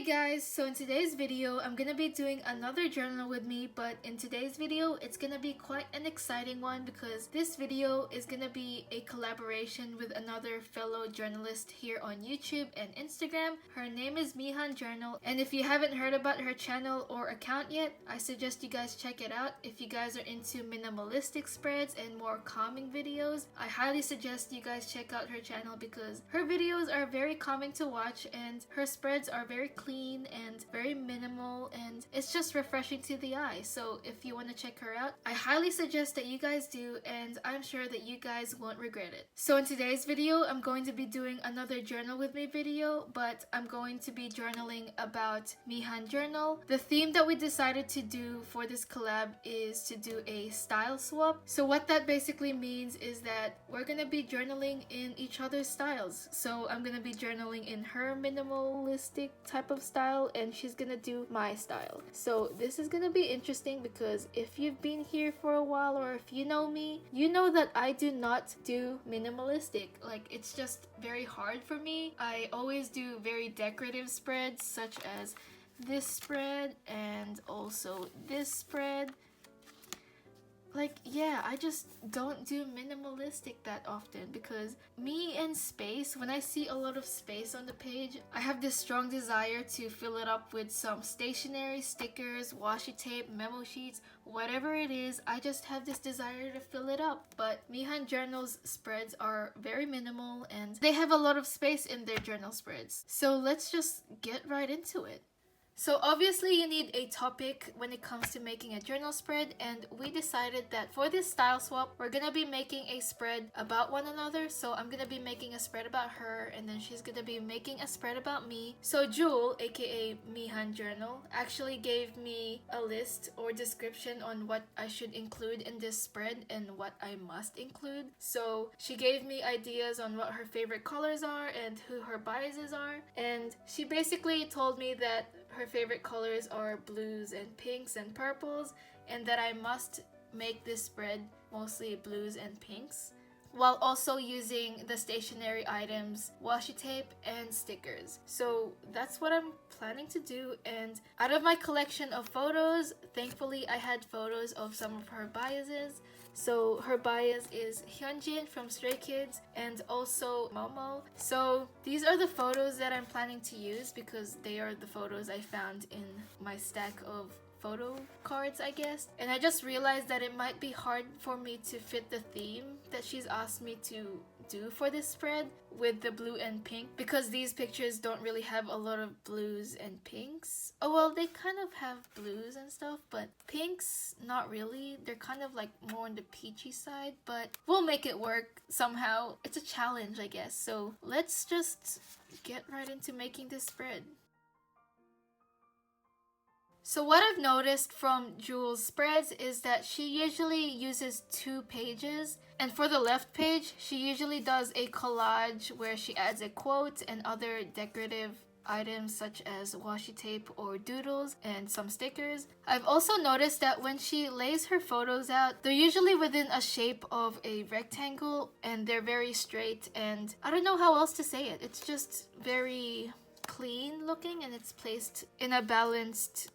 guys, so in today's video I'm gonna be doing another journal with me, but in today's video it's gonna be quite an exciting one because this video is gonna be a collaboration with another fellow journalist here on YouTube and Instagram. Her name is ᴍᴏ Journal, and if you haven't heard about her channel or account yet, I suggest you guys check it out. If you guys are into minimalistic spreads and more calming videos, I highly suggest you guys check out her channel because her videos are very calming to watch and her spreads are very clean and very minimal, and it's just refreshing to the eye. So if you want to check her out, I highly suggest that you guys do, and I'm sure that you guys won't regret it. So in today's video, I'm going to be doing another journal with me video, but I'm going to be journaling about ᴍᴏ Journal. The theme that we decided to do for this collab is to do a style swap. So what that basically means is that we're gonna be journaling in each other's styles. So I'm gonna be journaling in her minimalistic type of style and she's gonna do my style. So this is gonna be interesting because if you've been here for a while or if you know me, you know that I do not do minimalistic. Like, it's just very hard for me. I always do very decorative spreads such as this spread and also this spread. Like, yeah, I just don't do minimalistic that often because me and space, when I see a lot of space on the page, I have this strong desire to fill it up with some stationery, stickers, washi tape, memo sheets, whatever it is. I just have this desire to fill it up. But ᴍᴏ Journal's spreads are very minimal and they have a lot of space in their journal spreads. So let's just get right into it. So obviously you need a topic when it comes to making a journal spread, and we decided that for this style swap we're gonna be making a spread about one another. So I'm gonna be making a spread about her and then she's gonna be making a spread about me. So Jule, aka ᴍᴏ Journal, actually gave me a list or description on what I should include in this spread and what I must include. So she gave me ideas on what her favorite colors are and who her biases are, and she basically told me that her favorite colors are blues and pinks and purples, and that I must make this spread mostly blues and pinks, while also using the stationery items, washi tape, and stickers. So that's what I'm planning to do. And out of my collection of photos, thankfully I had photos of some of her biases. So her bias is Hyunjin from Stray Kids and also Momo. So these are the photos that I'm planning to use because they are the photos I found in my stack of photo cards, I guess. And I just realized that it might be hard for me to fit the theme that she's asked me to do for this spread with the blue and pink because these pictures don't really have a lot of blues and pinks. Oh well, they kind of have blues and stuff, but pinks not really. They're kind of like more on the peachy side, but we'll make it work somehow. It's a challenge, I guess. So let's just get right into making this spread. So what I've noticed from Jule's spreads is that she usually uses 2 pages, and for the left page she usually does a collage where she adds a quote and other decorative items such as washi tape or doodles and some stickers. I've also noticed that when she lays her photos out, they're usually within a shape of a rectangle and they're very straight, and I don't know how else to say it. It's just very clean looking and it's placed in a balanced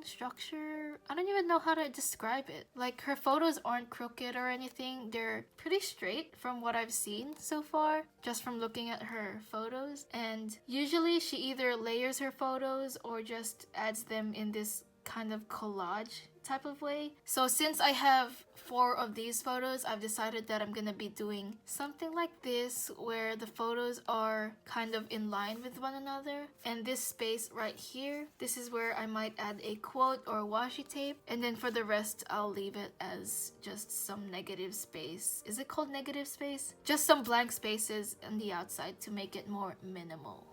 structure. I don't even know how to describe it. Like, her photos aren't crooked or anything. They're pretty straight from what I've seen so far, just from looking at her photos. And usually she either layers her photos or just adds them in this kind of collage type of way. So since I have 4 of these photos, I've decided that I'm gonna be doing something like this where the photos are kind of in line with one another, and this space right here, this is where I might add a quote or washi tape, and then for the rest I'll leave it as just some negative space. Is it called negative space? Just some blank spaces on the outside to make it more minimal.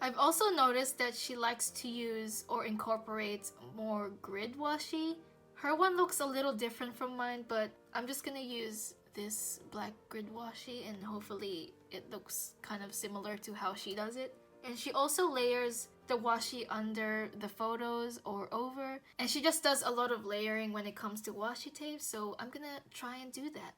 I've also noticed that she likes to use or incorporate more grid washi. Her one looks a little different from mine, but I'm just gonna use this black grid washi and hopefully it looks kind of similar to how she does it. And she also layers the washi under the photos or over, and she just does a lot of layering when it comes to washi tape, so I'm gonna try and do that.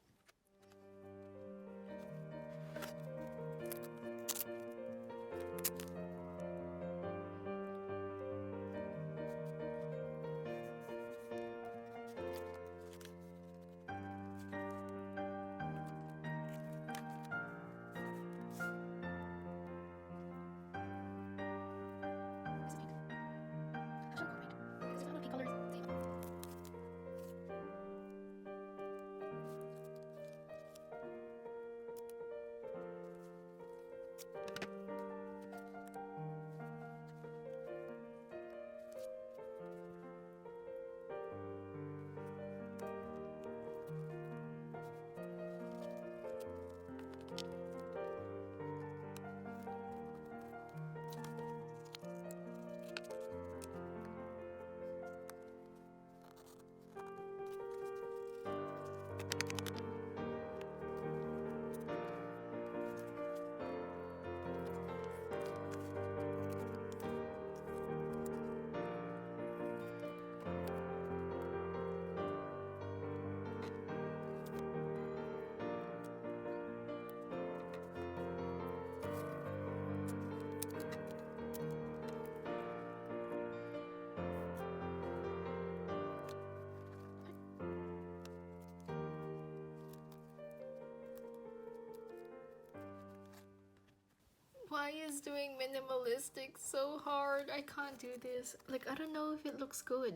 Why is doing minimalistic so hard? I can't do this. Like, I don't know if it looks good.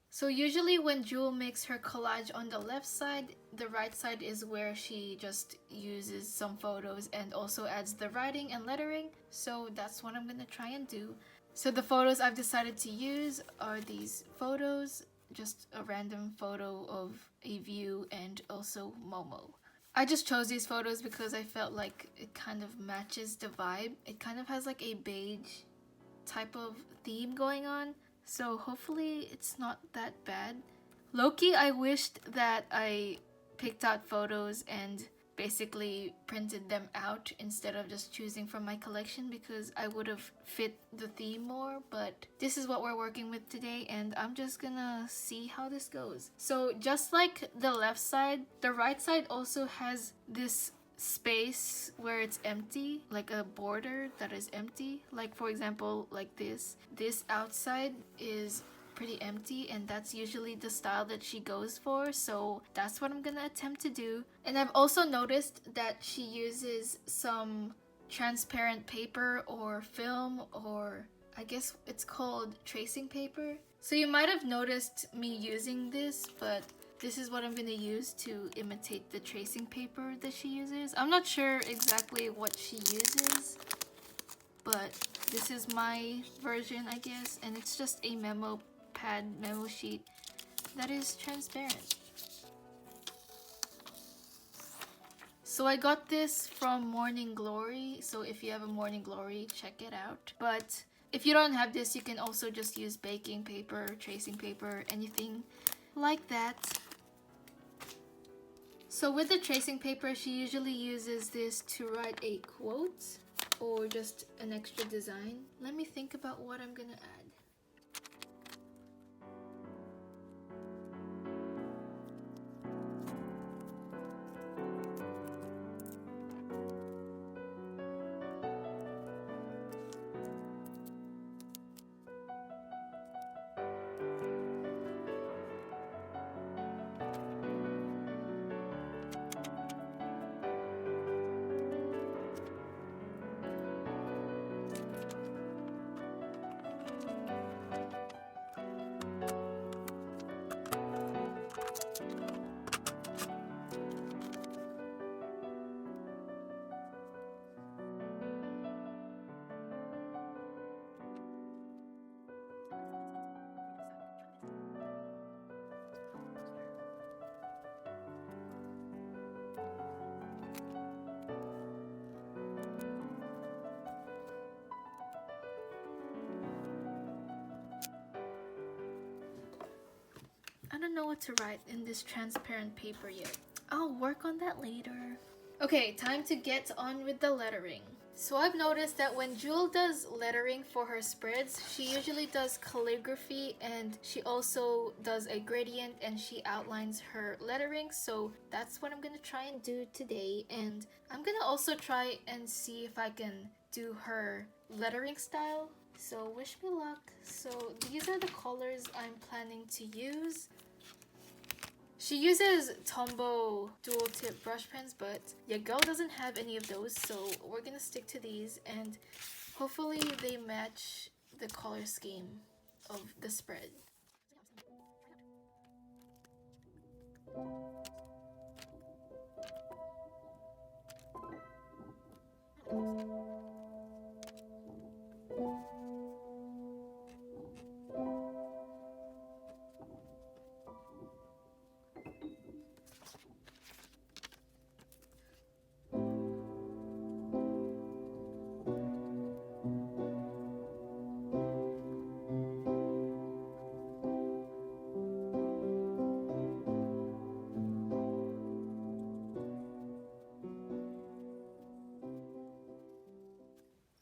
So usually when Jule makes her collage on the left side, the right side is where she just uses some photos and also adds the writing and lettering. So that's what I'm gonna try and do. So the photos I've decided to use are these photos, just a random photo of a view and also Momo. I just chose these photos because I felt like it kind of matches the vibe. It kind of has like a beige type of theme going on. So hopefully it's not that bad. Low-key, I wished that I picked out photos and basically printed them out instead of just choosing from my collection, because I would have fit the theme more. But this is what we're working with today, and I'm just gonna see how this goes. So just like the left side, the right side also has this space where it's empty, like a border that is empty. Like for example, like this outside is pretty empty, and that's usually the style that she goes for, so that's what I'm gonna attempt to do. And I've also noticed that she uses some transparent paper or film, or I guess it's called tracing paper. So you might have noticed me using this, but this is what I'm gonna use to imitate the tracing paper that she uses. I'm not sure exactly what she uses, but this is my version, I guess, and it's just a memo sheet that is transparent. So I got this from Morning Glory, so if you have a Morning Glory, check it out. But if you don't have this, you can also just use baking paper, tracing paper, anything like that. So with the tracing paper, she usually uses this to write a quote or just an extra design. Let me think about what I'm gonna add. I don't know what to write in this transparent paper yet. I'll work on that later. Okay, time to get on with the lettering. So I've noticed that when Jule does lettering for her spreads, she usually does calligraphy, and she also does a gradient and she outlines her lettering. So that's what I'm gonna try and do today, and I'm gonna also try and see if I can do her lettering style. So wish me luck. So these are the colors I'm planning to use. She uses Tombow dual tip brush pens, but 𝐩𝐥𝐞 doesn't have any of those, so we're gonna stick to these, and hopefully they match the color scheme of the spread.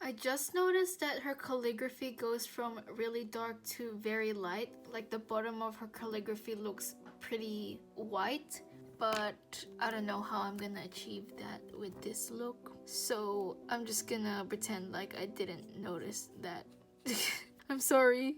I just noticed that her calligraphy goes from really dark to very light. Like the bottom of her calligraphy looks pretty white, but I don't know how I'm gonna achieve that with this look. So I'm just gonna pretend like I didn't notice that. I'm sorry.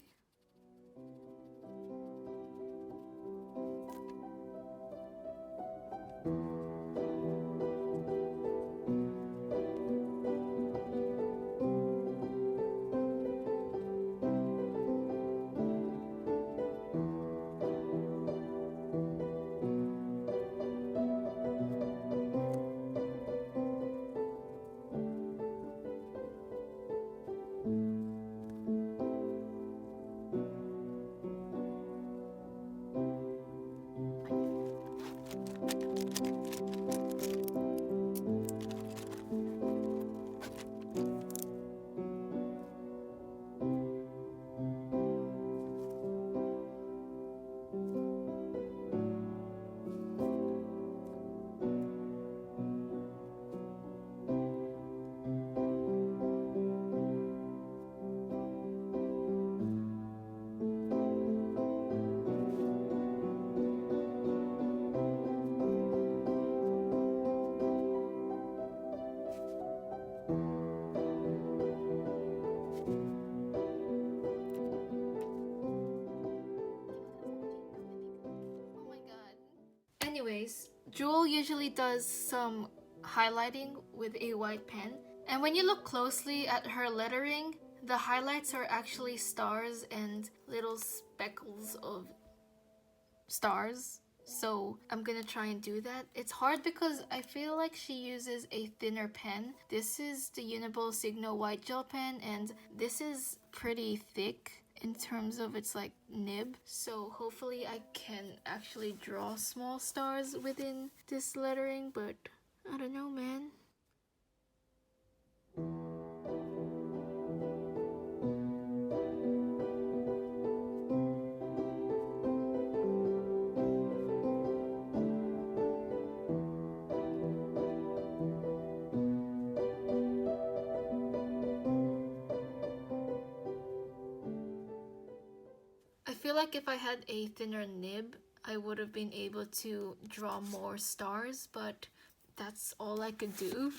Anyways, Jule usually does some highlighting with a white pen, and when you look closely at her lettering, the highlights are actually stars and little speckles of stars. So I'm gonna try and do that. It's hard because I feel like she uses a thinner pen. This is the ᴅᴏ_Signo white gel pen, and this is pretty thick in terms of its like nib, so hopefully I can actually draw small stars within this lettering, but I don't know, man. I feel like if I had a thinner nib, I would have been able to draw more stars, but that's all I could do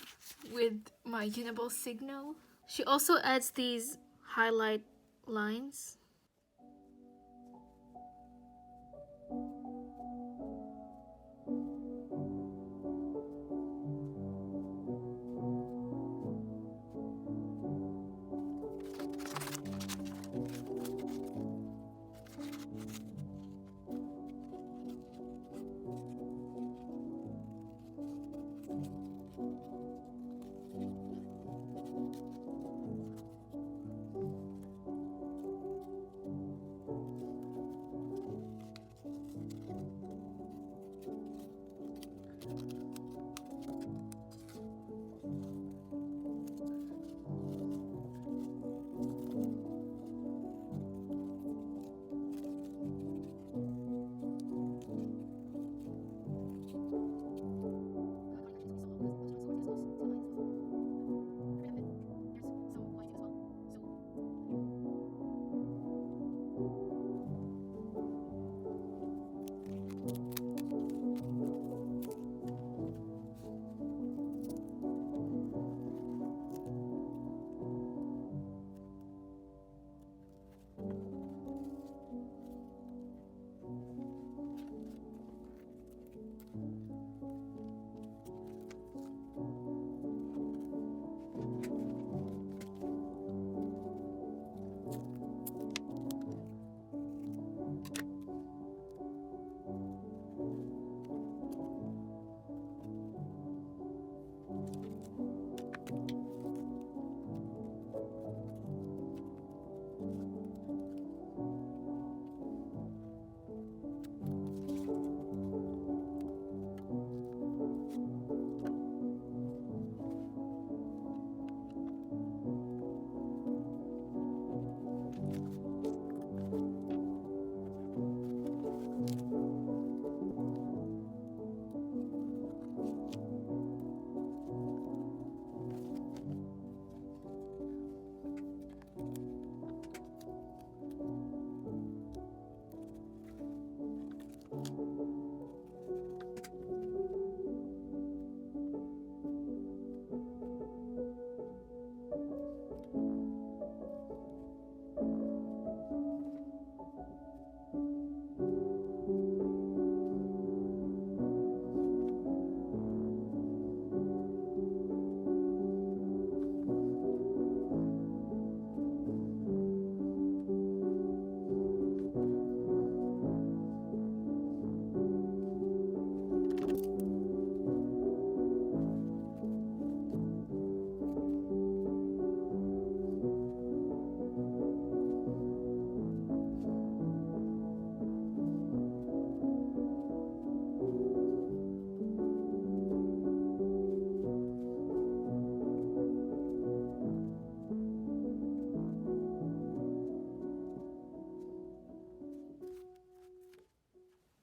with my ᴅᴏ_Signo. She also adds these highlight lines.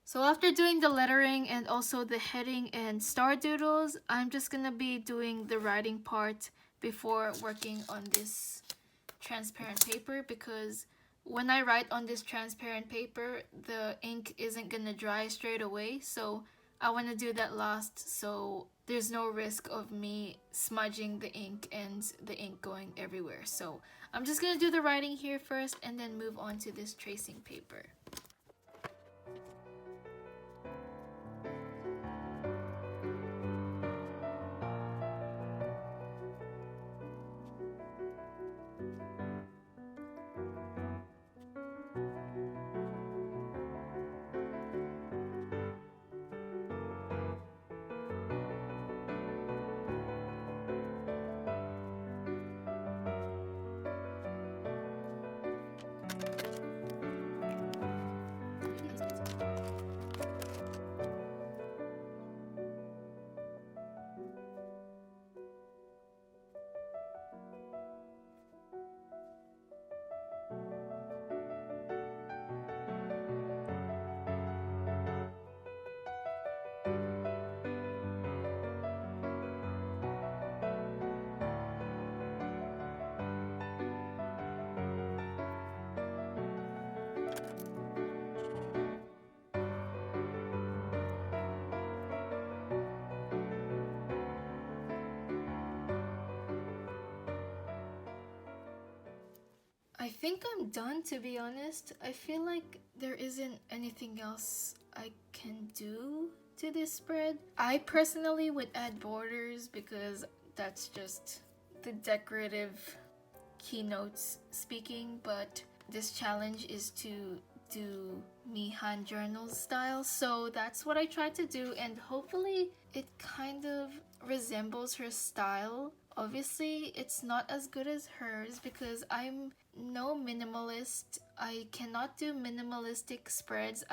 So after doing the lettering and also the heading and star doodles, I'm just gonna be doing the writing part before working on this transparent paper, because when I write on this transparent paper, the ink isn't gonna dry straight away, so I want to do that last so there's no risk of me smudging the ink and the ink going everywhere. So I'm just gonna do the writing here first and then move on to this tracing paper. I think I'm done, to be honest. I feel like there isn't anything else I can do to this spread. I personally would add borders because that's just the decorative keynotes speaking, but this challenge is to do Mihan journal style, so that's what I tried to do, and hopefully it kind of resembles her style. Obviously it's not as good as hers because I'm no minimalist. I cannot do minimalistic spreads.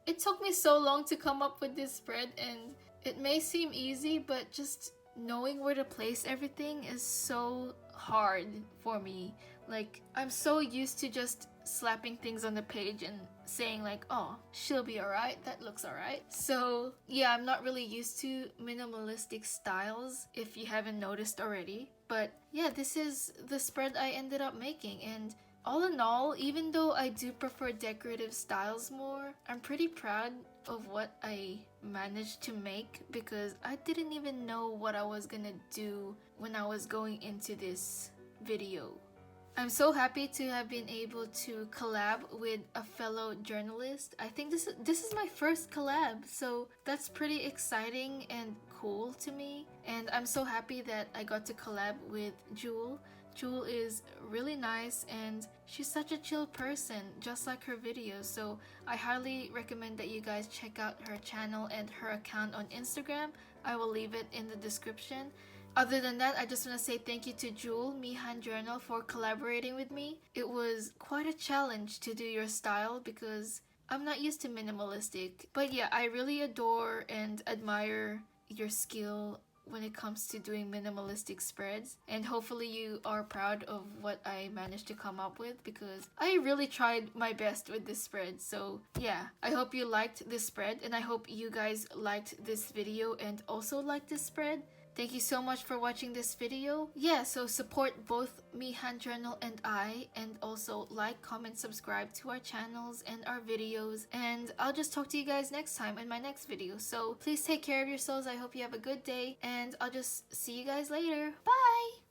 It took me so long to come up with this spread, and it may seem easy, but just knowing where to place everything is so hard for me. Like, I'm so used to just slapping things on the page and saying like, oh, she'll be alright, that looks alright. So yeah, I'm not really used to minimalistic styles, if you haven't noticed already. But yeah, this is the spread I ended up making, and all in all, even though I do prefer decorative styles more, I'm pretty proud of what I managed to make, because I didn't even know what I was gonna do when I was going into this video. I'm so happy to have been able to collab with a fellow journalist. I think this is my first collab, so that's pretty exciting and cool to me. And I'm so happy that I got to collab with Jule. Jule is really nice and she's such a chill person, just like her videos. So I highly recommend that you guys check out her channel and her account on Instagram. I will leave it in the description. Other than that, I just want to say thank you to Jule, Mihan Journal, for collaborating with me. It was quite a challenge to do your style because I'm not used to minimalistic. But yeah, I really adore and admire your skill when it comes to doing minimalistic spreads, and hopefully you are proud of what I managed to come up with, because I really tried my best with this spread. So yeah, I hope you liked this spread, and I hope you guys liked this video and also liked this spread. Thank you so much for watching this video. Yeah, so support both Mihan Journal and I, and also like, comment, subscribe to our channels and our videos, and I'll just talk to you guys next time in my next video. So please take care of yourselves. I hope you have a good day, and I'll just see you guys later. Bye!